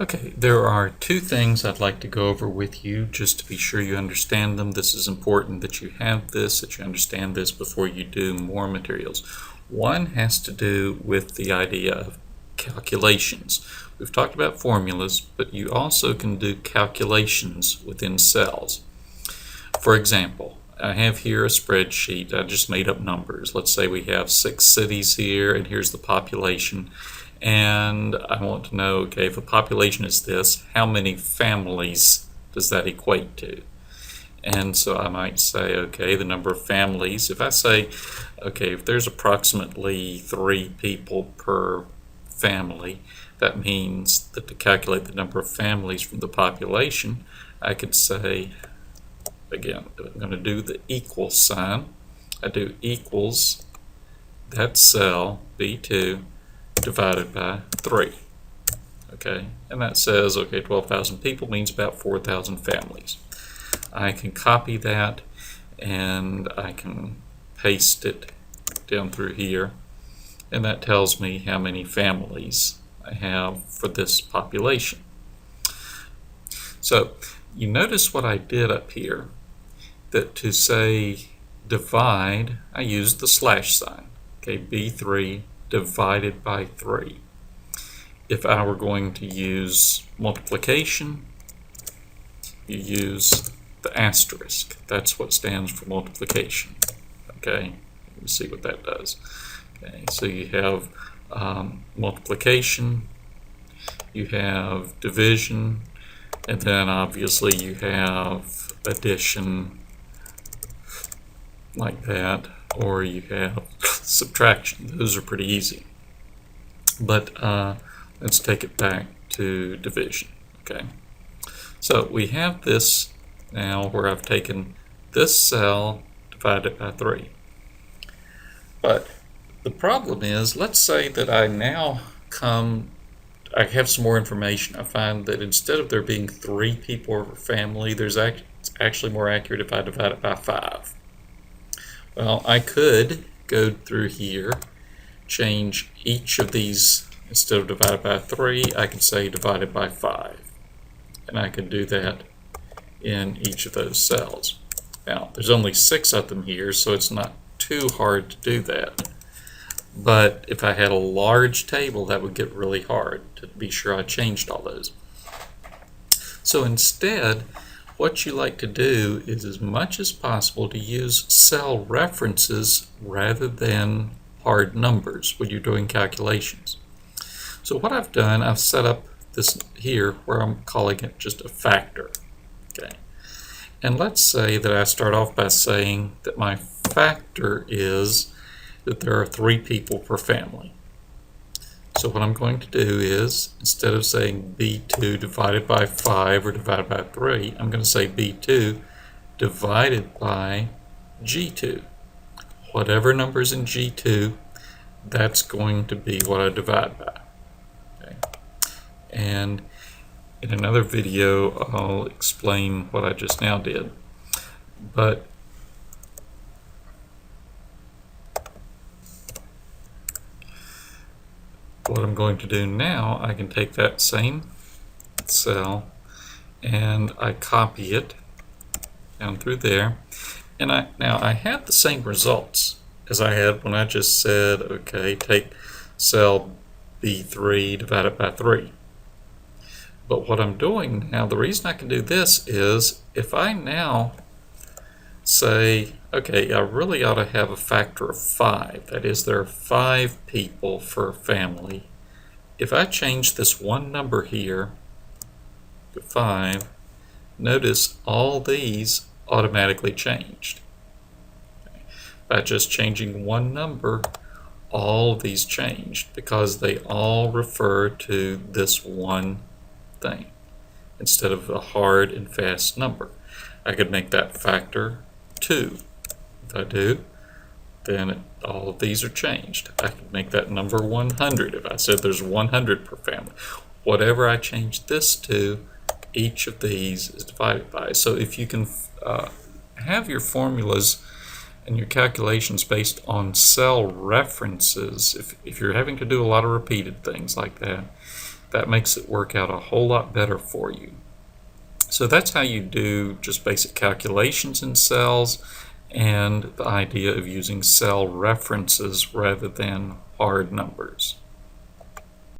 Okay, there are two things I'd like to go over with you just to be sure you understand them. This is important that you have this, that you understand this before you do more materials. One has to do with the idea of calculations. We've talked about formulas, but you also can do calculations within cells. For example, I have here a spreadsheet. I just made up numbers. Let's say we have 6 cities here, and here's the population. And I want to know, okay, if a population is this, how many families does that equate to? And so I might say, okay, the number of families. If I say, okay, if there's approximately 3 people per family, that means that to calculate the number of families from the population, I could say, again, I'm going to do the equal sign. I do equals that cell, B2, divided by 3. Okay, and that says, okay, 12,000 people means about 4,000 families. I can copy that and I can paste it down through here, and that tells me how many families I have for this population. So you notice what I did up here, that to say divide, I used the slash sign. Okay, B3 divided by 3. If I were going to use multiplication, you use the asterisk. That's what stands for multiplication. Okay, let me see what that does. Okay, so you have multiplication, you have division, and then obviously you have addition like that, or you have subtraction. Those are pretty easy. But let's take it back to division. Okay, so we have this now where I've taken this cell divided by 3. But the problem is, let's say that I have some more information. I find that instead of there being 3 people per family, it's actually more accurate if I divide it by 5. Well, I could go through here, change each of these. Instead of divided by 3, I could say divided by 5. And I could do that in each of those cells. Now, there's only 6 of them here, so it's not too hard to do that. But if I had a large table, that would get really hard to be sure I changed all those. So instead, what you like to do is, as much as possible, to use cell references rather than hard numbers when you're doing calculations. So what I've done, I've set up this here where I'm calling it just a factor. Okay, and let's say that I start off by saying that my factor is that there are 3 people per family. So what I'm going to do is, instead of saying B2 divided by 5 or divided by 3, I'm going to say B2 divided by G2. Whatever number's in G2, that's going to be what I divide by. Okay. And in another video, I'll explain what I just now did. But what I'm going to do now, I can take that same cell and I copy it down through there, and now I have the same results as I had when I just said, okay, take cell B3 divided by 3. But what I'm doing now, the reason I can do this is, if I now say, okay, I really ought to have a factor of 5. That is, there are 5 people per family. If I change this one number here to 5, notice all these automatically changed. Okay. By just changing one number, all of these changed because they all refer to this one thing instead of a hard and fast number. I could make that factor 2. If I do, then all of these are changed. I could make that number 100 if I said there's 100 per family. Whatever I change this to, each of these is divided by. So if you can have your formulas and your calculations based on cell references, if you're having to do a lot of repeated things like that, That makes it work out a whole lot better for you. So that's how you do just basic calculations in cells, and the idea of using cell references rather than hard numbers.